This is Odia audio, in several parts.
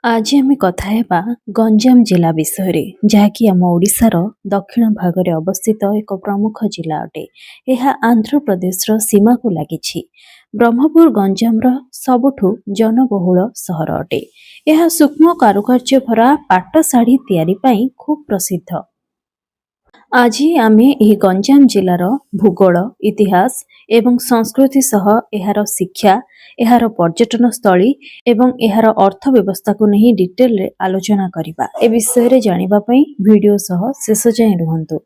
ଆଜି ଆମେ କଥା ହେବା ଗଞ୍ଜାମ ଜିଲ୍ଲା ବିଷୟରେ, ଯାହାକି ଆମ ଓଡ଼ିଶାର ଦକ୍ଷିଣ ଭାଗରେ ଅବସ୍ଥିତ ଏକ ପ୍ରମୁଖ ଜିଲ୍ଲା ଅଟେ। ଏହା ଆନ୍ଧ୍ରପ୍ରଦେଶର ସୀମାକୁ ଲାଗିଛି। ବ୍ରହ୍ମପୁର ଗଞ୍ଜାମର ସବୁଠୁ ଜନବହୁଳ ସହର ଅଟେ। ଏହା ସୂକ୍ଷ୍ମ କାରୁକାର୍ଯ୍ୟ ଭରା ପାଟ ଶାଢ଼ୀ ତିଆରି ପାଇଁ ଖୁବ୍ ପ୍ରସିଦ୍ଧ। ଆଜି ଆମେ ଏହି ଗଞ୍ଜାମ ଜିଲ୍ଲାର ଭୂଗୋଳ, ଇତିହାସ ଏବଂ ସଂସ୍କୃତି ସହ ଏହାର ଶିକ୍ଷା, ଏହାର ପର୍ଯ୍ୟଟନ ସ୍ଥଳୀ ଏବଂ ଏହାର ଅର୍ଥ ବ୍ୟବସ୍ଥାକୁ ନେଇ ଡିଟେଲରେ ଆଲୋଚନା କରିବା। ଏ ବିଷୟରେ ଜାଣିବା ପାଇଁ ଭିଡ଼ିଓ ସହ ଶେଷ ଯାଏଁ ରୁହନ୍ତୁ।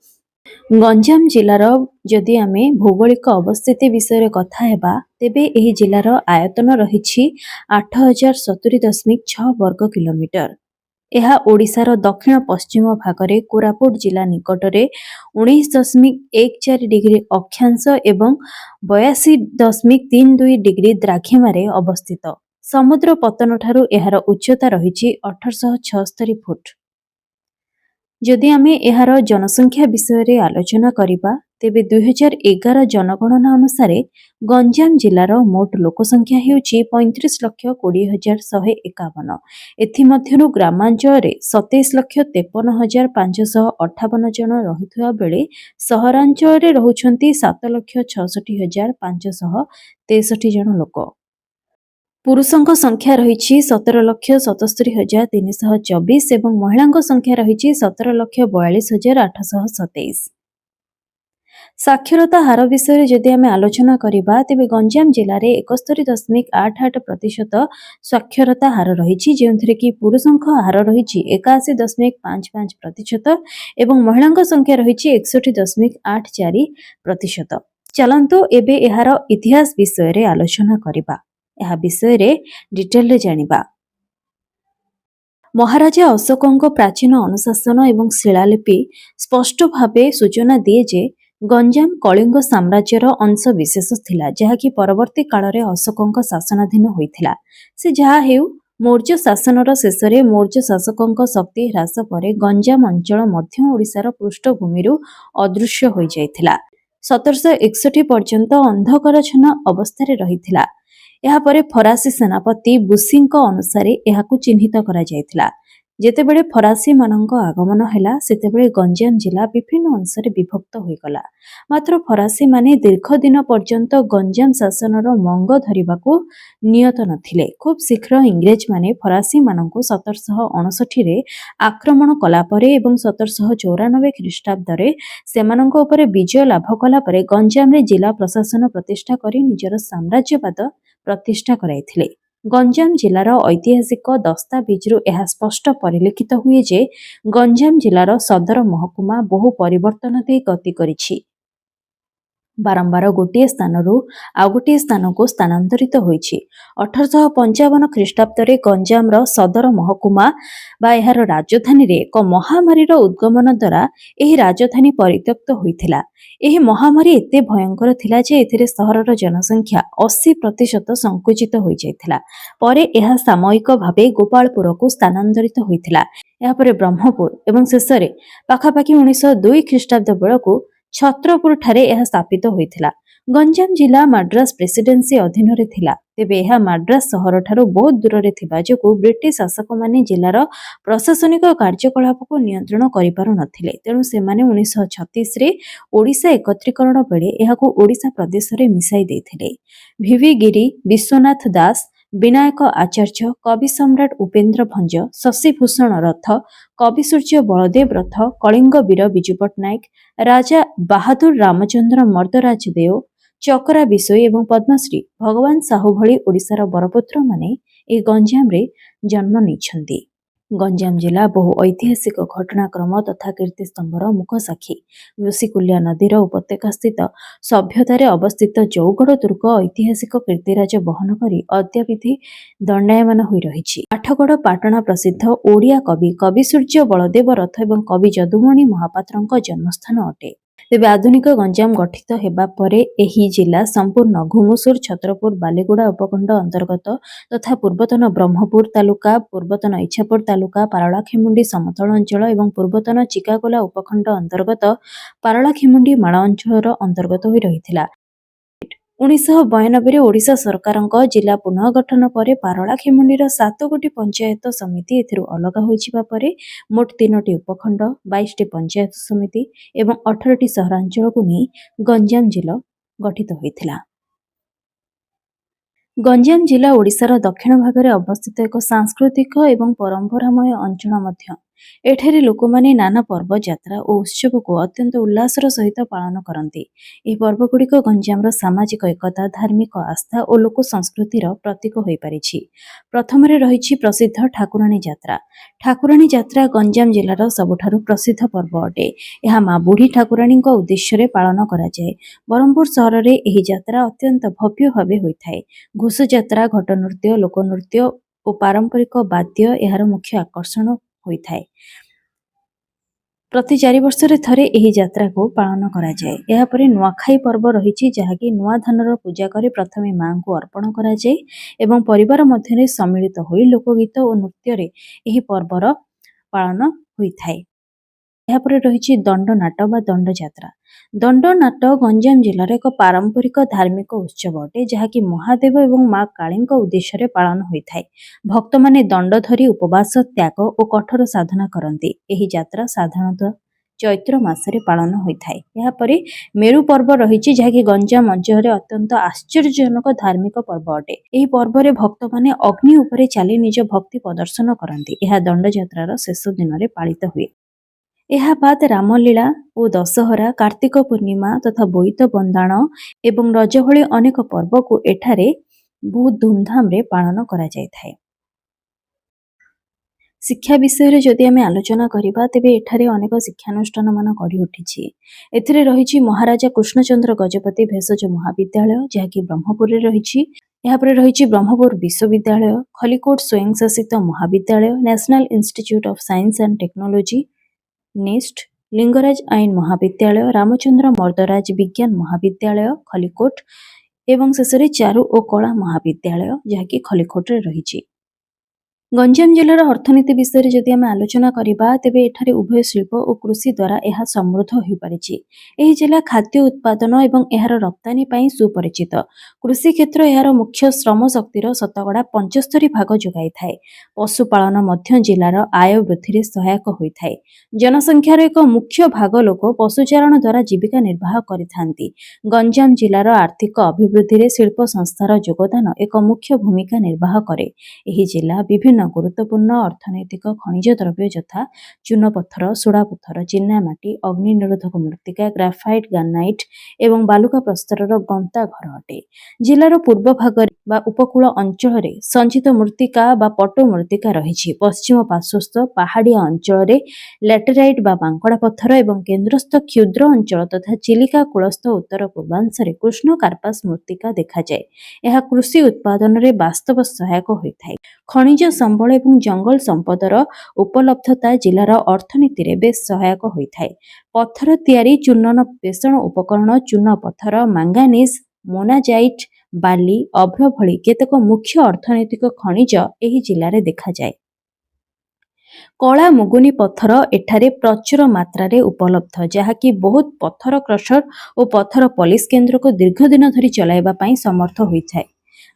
ଗଞ୍ଜାମ ଜିଲ୍ଲାର ଯଦି ଆମେ ଭୌଗୋଳିକ ଅବସ୍ଥିତି ବିଷୟରେ କଥା ହେବା, ତେବେ ଏହି ଜିଲ୍ଲାର ଆୟତନ ରହିଛି 8070.6 ବର୍ଗ କିଲୋମିଟର। ଏହା ଓଡ଼ିଶାର ଦକ୍ଷିଣ ପଶ୍ଚିମ ଭାଗରେ କୋରାପୁଟ ଜିଲ୍ଲା ନିକଟରେ 19.14 ଡିଗ୍ରୀ ଅକ୍ଷାଂଶ ଏବଂ 82.32 ଡିଗ୍ରୀ ଦ୍ରାଘିମାରେ ଅବସ୍ଥିତ। ସମୁଦ୍ର ପତନଠାରୁ ଏହାର ଉଚ୍ଚତା ରହିଛି 1876 ଫୁଟ। ଯଦି ଆମେ ଏହାର ଜନସଂଖ୍ୟା ବିଷୟରେ ଆଲୋଚନା କରିବା, ତେବେ 2011 ଜନଗଣନା ଅନୁସାରେ ଗଞ୍ଜାମ ଜିଲ୍ଲାର ମୋଟ ଲୋକସଂଖ୍ୟା ହେଉଛି 35,20,151। ଏଥିମଧ୍ୟରୁ ଗ୍ରାମାଞ୍ଚଳରେ 27,53,558 ଜଣ ରହୁଥିବା ବେଳେ ସହରାଞ୍ଚଳରେ ରହୁଛନ୍ତି 7,66,563 ଜଣ ଲୋକ। ପୁରୁଷଙ୍କ ସଂଖ୍ୟା ରହିଛି 17,77,324 ଏବଂ ମହିଳାଙ୍କ ସଂଖ୍ୟା ରହିଛି 17,42,827। ସାକ୍ଷରତା ହାର ବିଷୟରେ ଯଦି ଆମେ ଆଲୋଚନା କରିବା, ତେବେ ଗଞ୍ଜାମ ଜିଲ୍ଲାରେ 71.88% ସାକ୍ଷରତା ହାର ରହିଛି, ଯେଉଁଥିରେ କି ପୁରୁଷଙ୍କ ହାର ରହିଛି 81.55% ଏବଂ ମହିଳାଙ୍କ ସଂଖ୍ୟା ରହିଛି 61.84%। ଚାଲନ୍ତୁ ଏବେ ଏହାର ଇତିହାସ ବିଷୟରେ ଆଲୋଚନା କରିବା। ଏହା ବିଷୟରେ ଡିଟେଲରେ ଜାଣିବା। ମହାରାଜା ଅଶୋକଙ୍କ ପ୍ରାଚୀନ ଅନୁଶାସନ ଏବଂ ଶିଳାଲିପି ସ୍ପଷ୍ଟ ଭାବେ ସୂଚନା ଦିଏ ଯେ ଗଞ୍ଜାମ କଳିଙ୍ଗ ସାମ୍ରାଜ୍ୟର ଅଂଶବିଶେଷ ଥିଲା, ଯାହାକି ପରବର୍ତ୍ତୀ କାଳରେ ଅଶୋକଙ୍କ ଶାସନାଧୀନ ହୋଇଥିଲା। ସେ ଯାହା ହେଉ, ମୌର୍ଯ୍ୟ ଶାସନର ଶେଷରେ ମୌର୍ଯ୍ୟ ଶାସକଙ୍କ ଶକ୍ତି ହ୍ରାସ ପରେ ଗଞ୍ଜାମ ଅଞ୍ଚଳ ମଧ୍ୟ ଓଡ଼ିଶାର ପୃଷ୍ଠଭୂମିରୁ ଅଦୃଶ୍ୟ ହୋଇଯାଇଥିଲା। 1761 ପର୍ଯ୍ୟନ୍ତ ଅନ୍ଧକାରାଚ୍ଛନ୍ନ ଅବସ୍ଥାରେ ରହିଥିଲା। ଏହାପରେ ଫରାସୀ ସେନାପତି ବୁସିଙ୍କ ଅନୁସାରେ ଏହାକୁ ଚିହ୍ନିତ କରାଯାଇଥିଲା। ଯେତେବେଳେ ଫରାସୀମାନଙ୍କ ଆଗମନ ହେଲା, ସେତେବେଳେ ଗଞ୍ଜାମ ଜିଲ୍ଲା ବିଭିନ୍ନ ଅଂଶରେ ବିଭକ୍ତ ହୋଇଗଲା। ମାତ୍ର ଫରାସୀମାନେ ଦୀର୍ଘ ଦିନ ପର୍ଯ୍ୟନ୍ତ ଗଞ୍ଜାମ ଶାସନର ମଙ୍ଗ ଧରିବାକୁ ନିୟତ ନଥିଲେ। ଖୁବ୍ ଶୀଘ୍ର ଇଂରେଜମାନେ ଫରାସୀମାନଙ୍କୁ 1759ରେ ଆକ୍ରମଣ କଲାପରେ ଏବଂ 1794 ଖ୍ରୀଷ୍ଟାବ୍ଦରେ ସେମାନଙ୍କ ଉପରେ ବିଜୟ ଲାଭ କଲାପରେ ଗଞ୍ଜାମରେ ଜିଲ୍ଲା ପ୍ରଶାସନ ପ୍ରତିଷ୍ଠା କରି ନିଜର ସାମ୍ରାଜ୍ୟବାଦ ପ୍ରତିଷ୍ଠା କରାଇଥିଲେ। ଗଞ୍ଜାମ ଜିଲ୍ଲାର ଐତିହାସିକ ଦସ୍ତାବିଜରୁ ଏହା ସ୍ପଷ୍ଟ ପରିଲକ୍ଷିତ ହୁଏ ଯେ ଗଞ୍ଜାମ ଜିଲ୍ଲାର ସଦର ମହକୁମା ବହୁ ପରିବର୍ତ୍ତନ ଦେଇ ଗତି କରିଛି। ବାରମ୍ବାର ଗୋଟିଏ ସ୍ଥାନରୁ ଆଉ ଗୋଟିଏ ସ୍ଥାନକୁ ସ୍ଥାନାନ୍ତରିତ ହୋଇଛି। 1855 ଖ୍ରୀଷ୍ଟାବ୍ଦରେ ଗଞ୍ଜାମର ସଦର ମହକୁମା ବା ଏହାର ରାଜଧାନୀରେ ଏକ ମହାମାରୀର ଉଦ୍ଗମନ ଦ୍ୱାରା ଏହି ରାଜଧାନୀ ପରିତ୍ୟକ୍ତ ହୋଇଥିଲା। ଏହି ମହାମାରୀ ଏତେ ଭୟଙ୍କର ଥିଲା ଯେ ଏଥିରେ ସହରର ଜନସଂଖ୍ୟା 80% ସଂକୁଚିତ ହୋଇଯାଇଥିଲା। ପରେ ଏହା ସାମୟିକ ଭାବେ ଗୋପାଳପୁରକୁ ସ୍ଥାନାନ୍ତରିତ ହୋଇଥିଲା। ଏହାପରେ ବ୍ରହ୍ମପୁର ଏବଂ ଶେଷରେ ପାଖାପାଖି 1902 ଖ୍ରୀଷ୍ଟାବ୍ଦ ବେଳକୁ ଛତ୍ରପୁରଠାରେ ଏହା ସ୍ଥାପିତ ହୋଇଥିଲା। ଗଞ୍ଜାମ ଜିଲ୍ଲା ମାଡ୍ରାସ ପ୍ରେସିଡେନ୍ସି ଅଧୀନରେ ଥିଲା, ତେବେ ଏହା ମାଡ୍ରାସ ସହରଠାରୁ ବହୁତ ଦୂରରେ ଥିବା ଯୋଗୁଁ ବ୍ରିଟିଶ ଶାସକମାନେ ଜିଲ୍ଲାର ପ୍ରଶାସନିକ କାର୍ଯ୍ୟକଳାପକୁ ନିୟନ୍ତ୍ରଣ କରିପାରୁନଥିଲେ। ତେଣୁ ସେମାନେ 1936ରେ ଓଡ଼ିଶା ଏକତ୍ରୀକରଣ ବେଳେ ଏହାକୁ ଓଡ଼ିଶା ପ୍ରଦେଶରେ ମିଶାଇ ଦେଇଥିଲେ। ଭିଭି ଗିରି, ବିଶ୍ୱନାଥ ଦାସ, ବିନାୟକ ଆଚାର୍ଯ୍ୟ, କବି ସମ୍ରାଟ ଉପେନ୍ଦ୍ର ଭଞ୍ଜ, ଶଶିଭୂଷଣ ରଥ, କବିସୂର୍ଯ୍ୟ ବଳଦେବ ରଥ, କଳିଙ୍ଗ ବୀର ବିଜୁ ପଟ୍ଟନାୟକ, ରାଜା ବାହାଦୁର ରାମଚନ୍ଦ୍ର ମର୍ଦ୍ଦରାଜ ଦେଓ, ଚକରା ବିଶୋଇ ଏବଂ ପଦ୍ମଶ୍ରୀ ଭଗବାନ ସାହୁ ଭଳି ଓଡ଼ିଶାର ବରପୁତ୍ରମାନେ ଏହି ଗଞ୍ଜାମରେ ଜନ୍ମ ନେଇଛନ୍ତି। ଗଞ୍ଜାମ ଜିଲ୍ଲା ବହୁ ଐତିହାସିକ ଘଟଣାକ୍ରମ ତଥା କୀର୍ତ୍ତିସ୍ତମ୍ଭର ମୁକ ସାକ୍ଷୀ। ଋଷିକୁଲ୍ୟା ନଦୀର ଉପତ୍ୟକାସ୍ଥିତ ସଭ୍ୟତାରେ ଅବସ୍ଥିତ ଜଉଗଡ଼ ଦୁର୍ଗ ଐତିହାସିକ କୀର୍ତ୍ତିରାଜ ବହନ କରି ଅଦ୍ୟାବଧି ଦଣ୍ଡାୟମାନ ହୋଇ ରହିଛି। ଆଠଗଡ଼ ପାଟଣା ପ୍ରସିଦ୍ଧ ଓଡ଼ିଆ କବି କବିସୂର୍ଯ୍ୟ ବଳଦେବ ରଥ ଏବଂ କବି ଯଦୁମଣି ମହାପାତ୍ରଙ୍କ ଜନ୍ମସ୍ଥାନ ଅଟେ। ତେବେ ଆଧୁନିକ ଗଞ୍ଜାମ ଗଠିତ ହେବା ପରେ ଏହି ଜିଲ୍ଲା ସମ୍ପୂର୍ଣ୍ଣ ଘୁମୁସୁର, ଛତ୍ରପୁର, ବାଲିଗୁଡ଼ା ଉପଖଣ୍ଡ ଅନ୍ତର୍ଗତ ତଥା ପୂର୍ବତନ ବ୍ରହ୍ମପୁର ତାଲୁକା, ପୂର୍ବତନ ଇଛାପୁର ତାଲୁକା, ପାରଳାଖେମୁଣ୍ଡି ସମତଳ ଅଞ୍ଚଳ ଏବଂ ପୂର୍ବତନ ଚିକାଗୋଲା ଉପଖଣ୍ଡ ଅନ୍ତର୍ଗତ ପାରଳାଖେମୁଣ୍ଡି ମାଳ ଅଞ୍ଚଳର ଅନ୍ତର୍ଗତ ହୋଇ ରହିଥିଲା। 1992ରେ ଓଡ଼ିଶା ସରକାରଙ୍କ ଜିଲ୍ଲା ପୁନଃଗଠନ ପରେ ପାରଳାଖେମୁଣ୍ଡିର 7 ଗୋଟି ପଞ୍ଚାୟତ ସମିତି ଏଥିରୁ ଅଲଗା ହୋଇଯିବା ପରେ ମୋଟ 3ଟି ଉପଖଣ୍ଡ, 22ଟି ପଞ୍ଚାୟତ ସମିତି ଏବଂ 18ଟି ସହରାଞ୍ଚଳକୁ ନେଇ ଗଞ୍ଜାମ ଜିଲ୍ଲା ଗଠିତ ହୋଇଥିଲା। ଗଞ୍ଜାମ ଜିଲ୍ଲା ଓଡ଼ିଶାର ଦକ୍ଷିଣ ଭାଗରେ ଅବସ୍ଥିତ ଏକ ସାଂସ୍କୃତିକ ଏବଂ ପରମ୍ପରାମୟ ଅଞ୍ଚଳ ମଧ୍ୟ। ଏଠାରେ ଲୋକମାନେ ନାନା ପର୍ବ, ଯାତ୍ରା ଓ ଉତ୍ସବକୁ ଅତ୍ୟନ୍ତ ଉଲ୍ଲାସର ସହିତ ପାଳନ କରନ୍ତି। ଏହି ପର୍ବଗୁଡ଼ିକ ଗଞ୍ଜାମର ସାମାଜିକ ଏକତା, ଧାର୍ମିକ ଆସ୍ଥା ଓ ଲୋକ ସଂସ୍କୃତିର ପ୍ରତୀକ ହୋଇପାରିଛି। ପ୍ରଥମରେ ରହିଛି ପ୍ରସିଦ୍ଧ ଠାକୁରାଣୀ ଯାତ୍ରା। ଠାକୁରାଣୀ ଯାତ୍ରା ଗଞ୍ଜାମ ଜିଲ୍ଲାର ସବୁଠାରୁ ପ୍ରସିଦ୍ଧ ପର୍ବ ଅଟେ। ଏହା ମା ବୁଢ଼ୀ ଠାକୁରାଣୀଙ୍କ ଉଦ୍ଦେଶ୍ୟରେ ପାଳନ କରାଯାଏ। ବ୍ରହ୍ମପୁର ସହରରେ ଏହି ଯାତ୍ରା ଅତ୍ୟନ୍ତ ଭବ୍ୟ ଭାବେ ହୋଇଥାଏ। ଘୋଷଯାତ୍ରା, ଘଟନୃତ୍ୟ, ଲୋକନୃତ୍ୟ ଓ ପାରମ୍ପରିକ ବାଦ୍ୟ ଏହାର ମୁଖ୍ୟ ଆକର୍ଷଣ ହୋଇଥାଏ। ପ୍ରତି 4 ବର୍ଷରେ ଥରେ ଏହି ଯାତ୍ରାକୁ ପାଳନ କରାଯାଏ। ଏହାପରେ ନୂଆଖାଇ ପର୍ବ ରହିଛି, ଯାହାକି ନୂଆ ଧାନର ପୂଜା କରି ପ୍ରଥମେ ମାଙ୍କୁ ଅର୍ପଣ କରାଯାଏ ଏବଂ ପରିବାର ମଧ୍ୟରେ ସମ୍ମିଳିତ ହୋଇ ଲୋକଗୀତ ଓ ନୃତ୍ୟରେ ଏହି ପର୍ବର ପାଳନ ହୋଇଥାଏ। ଏହାପରେ ରହିଛି ଦଣ୍ଡନାଟ ବା ଦଣ୍ଡଯାତ୍ରା। ଦଣ୍ଡନାଟ ଗଞ୍ଜାମ ଜିଲ୍ଲାର ଏକ ପାରମ୍ପରିକ ଧାର୍ମିକ ଉତ୍ସବ ଅଟେ, ଯାହାକି ମହାଦେବ ଏବଂ ମା କାଳୀଙ୍କ ଉଦ୍ଦେଶ୍ୟରେ ପାଳନ ହୋଇଥାଏ। ଭକ୍ତମାନେ ଦଣ୍ଡ ଧରି ଉପବାସ, ତ୍ୟାଗ ଓ କଠୋର ସାଧନା କରନ୍ତି। ଏହି ଯାତ୍ରା ସାଧାରଣତଃ ଚୈତ୍ର ମାସରେ ପାଳନ ହୋଇଥାଏ। ଏହାପରେ ମେରୁ ପର୍ବ ରହିଛି, ଯାହାକି ଗଞ୍ଜାମ ଅଞ୍ଚଳରେ ଅତ୍ୟନ୍ତ ଆଶ୍ଚର୍ଯ୍ୟଜନକ ଧାର୍ମିକ ପର୍ବ ଅଟେ। ଏହି ପର୍ବରେ ଭକ୍ତମାନେ ଅଗ୍ନି ଉପରେ ଚାଲି ନିଜ ଭକ୍ତି ପ୍ରଦର୍ଶନ କରନ୍ତି। ଏହା ଦଣ୍ଡଯାତ୍ରାର ଶେଷ ଦିନରେ ପାଳିତ ହୁଏ। ଏହା ବାଦ ରାମଲୀଳା ଓ ଦଶହରା, କାର୍ତ୍ତିକ ପୂର୍ଣ୍ଣିମା ତଥା ବୋଇତ ବନ୍ଦାଣ ଏବଂ ରଜ ଭଳି ଅନେକ ପର୍ବକୁ ଏଠାରେ ବହୁତ ଧୁମଧାମରେ ପାଳନ କରାଯାଇଥାଏ। ଶିକ୍ଷା ବିଷୟରେ ଯଦି ଆମେ ଆଲୋଚନା କରିବା, ତେବେ ଏଠାରେ ଅନେକ ଶିକ୍ଷାନୁଷ୍ଠାନମାନ ଗଢ଼ି ଉଠିଛି। ଏଥିରେ ରହିଛି ମହାରାଜା କୃଷ୍ଣଚନ୍ଦ୍ର ଗଜପତି ଭେଷଜ ମହାବିଦ୍ୟାଳୟ, ଯାହାକି ବ୍ରହ୍ମପୁରରେ ରହିଛି। ଏହାପରେ ରହିଛି ବ୍ରହ୍ମପୁର ବିଶ୍ୱବିଦ୍ୟାଳୟ, ଖଲିକୋଟ ସ୍ୱୟଂଶାସିତ ମହାବିଦ୍ୟାଳୟ, national institute of science and technology NIST, Lingaraj ଆଇନ ମହାବିଦ୍ୟାଳୟ, ରାମଚନ୍ଦ୍ର ମର୍ଦ୍ଦରାଜ ବିଜ୍ଞାନ ମହାବିଦ୍ୟାଳୟ ଖଲିକୋଟ ଏବଂ ଶେଷରେ ଚାରୁ ଓ କଳା ମହାବିଦ୍ୟାଳୟ, ଯାହାକି ଖଲିକୋଟରେ ରହିଛି। ଗଞ୍ଜାମ ଜିଲ୍ଲାର ଅର୍ଥନୀତି ବିଷୟରେ ଯଦି ଆମେ ଆଲୋଚନା କରିବା, ତେବେ ଏଠାରେ ଉଭୟ ଶିଳ୍ପ ଓ କୃଷି ଦ୍ୱାରା ଏହା ସମୃଦ୍ଧ ହୋଇପାରିଛି। ଏହି ଜିଲ୍ଲା ଖାଦ୍ୟ ଉତ୍ପାଦନ ଏବଂ ଏହାର ରପ୍ତାନି ପାଇଁ ସୁପରିଚିତ। କୃଷି କ୍ଷେତ୍ର ଏହାର ମୁଖ୍ୟ ଶ୍ରମ ଶକ୍ତିର ଶତକଡ଼ା 75% ଯୋଗାଇଥାଏ। ପଶୁପାଳନ ମଧ୍ୟ ଜିଲ୍ଲାର ଆୟ ବୃଦ୍ଧିରେ ସହାୟକ ହୋଇଥାଏ। ଜନସଂଖ୍ୟାର ଏକ ମୁଖ୍ୟ ଭାଗ ଲୋକ ପଶୁଚାରଣ ଦ୍ୱାରା ଜୀବିକା ନିର୍ବାହ କରିଥାନ୍ତି। ଗଞ୍ଜାମ ଜିଲ୍ଲାର ଆର୍ଥିକ ଅଭିବୃଦ୍ଧିରେ ଶିଳ୍ପ ସଂସ୍ଥାର ଯୋଗଦାନ ଏକ ମୁଖ୍ୟ ଭୂମିକା ନିର୍ବାହ କରେ। ଏହି ଜିଲ୍ଲା ବିଭିନ୍ନ ଗୁରୁତ୍ୱପୂର୍ଣ୍ଣ ଅର୍ଥନୈତିକ ଖଣିଜ ଦ୍ରବ୍ୟ ଯଥା ଚୂନପଥର, ସୋଡ଼ାପଥର, ଚିନାମାଟି, ଅଗ୍ନି ନିରୋଧକ ମୃତ୍ତିକା, ଗ୍ରାଫାଇଟ୍, ଗ୍ରାନାଇଟ୍ ଏବଂ ବାଲୁକା ପ୍ରସ୍ତରର ଗନ୍ତାଘର ଅଟେ। ଜିଲ୍ଲାର ପୂର୍ବ ଭାଗରେ ବା ଉପକୂଳ ଅଞ୍ଚଳରେ ସଞ୍ଚିତ ମୃତ୍ତିକା ବା ପଟ୍ଟ ମୃତ୍ତିକା ରହିଛି। ପଶ୍ଚିମ ପାର୍ଶ୍ୱସ୍ଥ ପାହାଡ଼ିଆ ଅଞ୍ଚଳରେ ଲ୍ୟାଟେରାଇଟ୍ ବା ମାଙ୍କଡ଼ା ପଥର ଏବଂ କେନ୍ଦ୍ରସ୍ଥ କ୍ଷୁଦ୍ର ଅଞ୍ଚଳ ତଥା ଚିଲିକା କୂଳସ୍ଥ ଉତ୍ତର ପୂର୍ବାଂଶରେ କୃଷ୍ଣ କାର୍ପାସ ମୃତ୍ତିକା ଦେଖାଯାଏ। ଏହା କୃଷି ଉତ୍ପାଦନରେ ବାସ୍ତବ ସହାୟକ ହୋଇଥାଏ। ଖଣିଜ ସମ୍ବଳ ଏବଂ ଜଙ୍ଗଲ ସମ୍ପଦର ଉପଲବ୍ଧତା ଜିଲ୍ଲାର ଅର୍ଥନୀତିରେ ବେଶ ସହାୟକ ହୋଇଥାଏ। ପଥର ତିଆରି, ଚୂନନ ପେଷଣ ଉପକରଣ, ଚୂନ ପଥର, ମାଙ୍ଗାନିଜ୍, ମୋନାଜାଇଟ୍, ବାଲି, ଅଭ୍ର ଭଳି କେତେକ ମୁଖ୍ୟ ଅର୍ଥନୈତିକ ଖଣିଜ ଏହି ଜିଲ୍ଲାରେ ଦେଖାଯାଏ। କଳା ମୁଗୁନି ପଥର ଏଠାରେ ପ୍ରଚୁର ମାତ୍ରାରେ ଉପଲବ୍ଧ, ଯାହାକି ବହୁତ ପଥର କ୍ରସର ଓ ପଥର ପଲିସ କେନ୍ଦ୍ରକୁ ଦୀର୍ଘ ଦିନ ଧରି ଚଳାଇବା ପାଇଁ ସମର୍ଥ ହୋଇଥାଏ।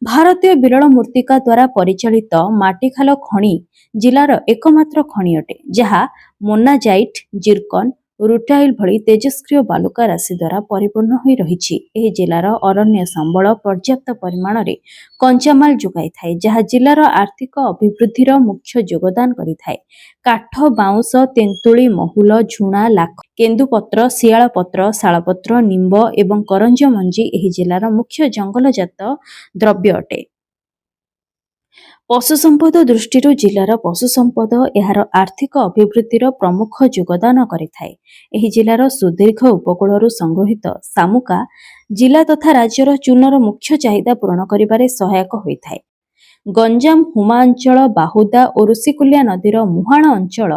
ଭାରତୀୟ ବିରଳ ମୃତ୍ତିକା ଦ୍ୱାରା ପରିଚାଳିତ ମାଟିଖାଲ ଖଣି ଜିଲ୍ଲାର ଏକମାତ୍ର ଖଣି ଅଟେ, ଯାହା ମୋନାଜାଇଟ୍, ଜିର୍କନ, ରୁଟାଇଲ ଭଳି ତେଜସ୍କ୍ରିୟ ବାଲୁକା ରାଶି ଦ୍ୱାରା ପରିପୂର୍ଣ୍ଣ ହୋଇ ରହିଛି। ଏହି ଜିଲ୍ଲାର ଅରଣ୍ୟ ସମ୍ବଳ ପର୍ଯ୍ୟାପ୍ତ ପରିମାଣରେ କଞ୍ଚାମାଲ ଯୋଗାଇଥାଏ, ଯାହା ଜିଲ୍ଲାର ଆର୍ଥିକ ଅଭିବୃଦ୍ଧିର ମୁଖ୍ୟ ଯୋଗଦାନ କରିଥାଏ। କାଠ, ବାଉଁଶ, ତେନ୍ତୁଳି, ମହୁଲ, ଝୁଣା, ଲାଖ, କେନ୍ଦୁପତ୍ର, ଶିଆଳପତ୍ର, ଶାଳପତ୍ର, ନିମ୍ବ ଏବଂ କରଞ୍ଜ ମଞ୍ଜି ଏହି ଜିଲ୍ଲାର ମୁଖ୍ୟ ଜଙ୍ଗଲଜାତ ଦ୍ରବ୍ୟ ଅଟେ। ପଶୁ ସମ୍ପଦ ଦୃଷ୍ଟିରୁ ଜିଲ୍ଲାର ପଶୁ ସମ୍ପଦ ଏହାର ଆର୍ଥିକ ଅଭିବୃଦ୍ଧିର ପ୍ରମୁଖ ଯୋଗଦାନ କରିଥାଏ। ଏହି ଜିଲ୍ଲାର ସୁଦୀର୍ଘ ଉପକୂଳରୁ ସଂଗୃହୀତ ଶାମୁକା ଜିଲ୍ଲା ତଥା ରାଜ୍ୟର ଚୂନର ମୁଖ୍ୟ ଚାହିଦା ପୂରଣ କରିବାରେ ସହାୟକ ହୋଇଥାଏ। ଗଞ୍ଜାମ ହୁମା ଅଞ୍ଚଳ, ବାହୁଦା ଓ ଋଷିକୁଲ୍ୟା ନଦୀର ମୁହାଣ ଅଞ୍ଚଳ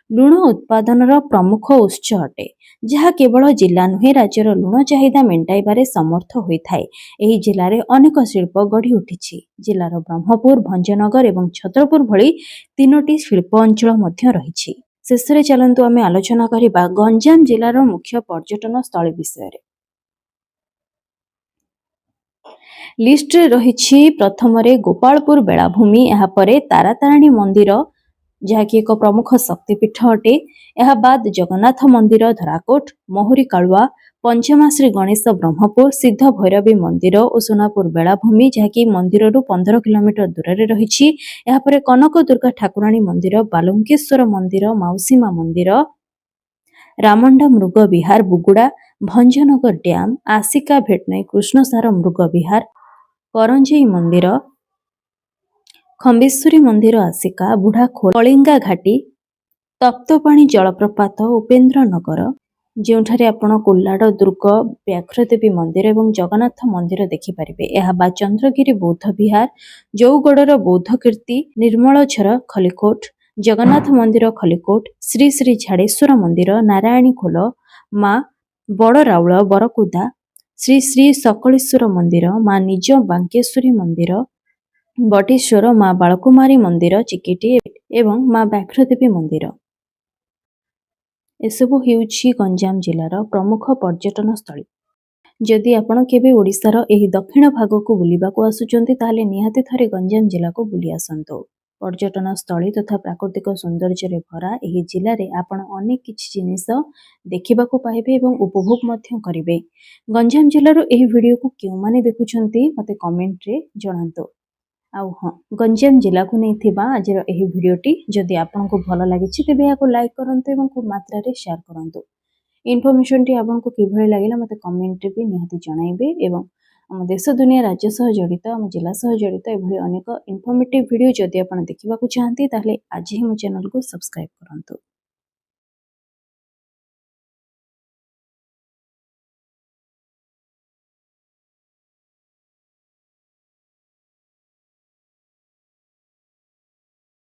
ଲୁଣ ଉତ୍ପାଦନର ପ୍ରମୁଖ ଉତ୍ସ ଅଟେ, ଯାହା କେବଳ ଜିଲ୍ଲା ନୁହେଁ, ରାଜ୍ୟର ଲୁଣ ଚାହିଦା ମେଣ୍ଟାଇବାରେ ସମର୍ଥ ହୋଇଥାଏ। ଏହି ଜିଲ୍ଲାରେ ଅନେକ ଶିଳ୍ପ ଗଢ଼ି ଉଠିଛି। ଜିଲ୍ଲାର ବ୍ରହ୍ମପୁର, ଭଞ୍ଜନଗର ଏବଂ ଛତ୍ରପୁର ଭଳି 3ଟି ଶିଳ୍ପ ଅଞ୍ଚଳ ମଧ୍ୟ ରହିଛି। ଶେଷରେ ଚାଲନ୍ତୁ ଆମେ ଆଲୋଚନା କରିବା ଗଞ୍ଜାମ ଜିଲ୍ଲାର ମୁଖ୍ୟ ପର୍ଯ୍ୟଟନ ସ୍ଥଳୀ ବିଷୟରେ। लिस्ट रे रहिछि प्रथमरे गोपालपुर बेलाभूमि एहापरे तारातारिणी मंदिर जहाँकि एक प्रमुख शक्तिपीठ अटे। ଏହା ବାଦ ଜଗନ୍ନାଥ ମନ୍ଦିର ଧରାକୋଟ, ମହୁରୀ କାଳୁଆ, ପଞ୍ଚମା ଶ୍ରୀ ଗଣେଶ ବ୍ରହ୍ମପୁର, ସିଦ୍ଧ ଭୈରବୀ ମନ୍ଦିର ଓ ସୁନାପୁର ବେଳାଭୂମି ଯାହାକି ମନ୍ଦିରରୁ 15 କିଲୋମିଟର ଦୂରରେ ରହିଛି। ଏହାପରେ କନକ ଦୁର୍ଗା ଠାକୁରାଣୀ ମନ୍ଦିର, ବାଲୁଙ୍କେଶ୍ୱର ମନ୍ଦିର, ମାଉସୀମା ମନ୍ଦିର, ରାମଣ୍ଡା ମୃଗ ବିହାର ବୁଗୁଡା, ଭଞ୍ଜନଗର ଡ୍ୟାମ, ଆସିକା ଭେଟନଇ କୃଷ୍ଣସାର ମୃଗ ବିହାର, କରଞ୍ଜେଇ ମନ୍ଦିର, ଖମ୍ବେଶ୍ୱରୀ ମନ୍ଦିର ଆସିକା, ବୁଢାଖୋଲ, କଳିଙ୍ଗା ଘାଟି, ତପ୍ତପାଣି ଜଳପ୍ରପାତ, ଉପେନ୍ଦ୍ରନଗର ଯେଉଁଠାରେ ଆପଣ କୋଲ୍ଲାଡ ଦୁର୍ଗ, ବ୍ୟାଘ୍ରଦେବୀ ମନ୍ଦିର ଏବଂ ଜଗନ୍ନାଥ ମନ୍ଦିର ଦେଖିପାରିବେ। ଏହା ବା ଚନ୍ଦ୍ରଗିରି ବୌଦ୍ଧ ବିହାର, ଜଉଗଡ଼ର ବୌଦ୍ଧ କୀର୍ତ୍ତି, ନିର୍ମଳଝର ଖଲିକୋଟ, ଜଗନ୍ନାଥ ମନ୍ଦିର ଖଲିକୋଟ, ଶ୍ରୀ ଶ୍ରୀ ଝାଡେଶ୍ୱର ମନ୍ଦିର, ନାରାୟଣୀ ଖୋଲ, ମା ବଡ଼ ରାଉଳ ବରକୁଦା, ଶ୍ରୀ ଶ୍ରୀ ସକଳେଶ୍ୱର ମନ୍ଦିର, ମା ନିଜ ବାଙ୍କେଶ୍ୱରୀ ମନ୍ଦିର, ବଟେଶ୍ୱର, ମା ବାଳକୁମାରୀ ମନ୍ଦିର ଚିକିଟି ଏବଂ ମା ବ୍ୟାଘ୍ରଦେବୀ ମନ୍ଦିର। ଏସବୁ ହେଉଛି ଗଞ୍ଜାମ ଜିଲ୍ଲାର ପ୍ରମୁଖ ପର୍ଯ୍ୟଟନ ସ୍ଥଳୀ। ଯଦି ଆପଣ କେବେ ଓଡ଼ିଶାର ଏହି ଦକ୍ଷିଣ ଭାଗକୁ ବୁଲିବାକୁ ଆସୁଛନ୍ତି ତାହେଲେ ନିହାତି ଥରେ ଗଞ୍ଜାମ ଜିଲ୍ଲାକୁ ବୁଲି ଆସନ୍ତୁ। ପର୍ଯ୍ୟଟନ ସ୍ଥଳୀ ତଥା ପ୍ରାକୃତିକ ସୌନ୍ଦର୍ଯ୍ୟରେ ଭରା ଏହି ଜିଲ୍ଲାରେ ଆପଣ ଅନେକ କିଛି ଜିନିଷ ଦେଖିବାକୁ ପାଇବେ ଏବଂ ଉପଭୋଗ ମଧ୍ୟ କରିବେ। ଗଞ୍ଜାମ ଜିଲ୍ଲାର ଏହି ଭିଡ଼ିଓକୁ କେଉଁମାନେ ଦେଖୁଛନ୍ତି ମୋତେ କମେଣ୍ଟରେ ଜଣାନ୍ତୁ। ଆଉ ହଁ, ଗଞ୍ଜାମ ଜିଲ୍ଲାକୁ ନେଇଥିବା ଆଜିର ଏହି ଭିଡ଼ିଓଟି ଯଦି ଆପଣଙ୍କୁ ଭଲ ଲାଗିଛି ତେବେ ଏହାକୁ ଲାଇକ୍ କରନ୍ତୁ ଏବଂ ଖୁବ୍ ମାତ୍ରାରେ ସେୟାର କରନ୍ତୁ। ଇନଫର୍ମେସନଟି ଆପଣଙ୍କୁ କିଭଳି ଲାଗିଲା ମୋତେ କମେଣ୍ଟରେ ବି ନିହାତି ଜଣାଇବେ ଏବଂ ଆମ ଦେଶ ଦୁନିଆ ରାଜ୍ୟ ସହ ଜଡ଼ିତ, ଆମ ଜିଲ୍ଲା ସହ ଜଡ଼ିତ ଏଭଳି ଅନେକ ଇନଫର୍ମେଟିଭ୍ ଭିଡ଼ିଓ ଯଦି ଆପଣ ଦେଖିବାକୁ ଚାହାନ୍ତି ତାହେଲେ ଆଜି ହିଁ ମୋ ଚ୍ୟାନେଲକୁ ସବସ୍କ୍ରାଇବ୍ କରନ୍ତୁ।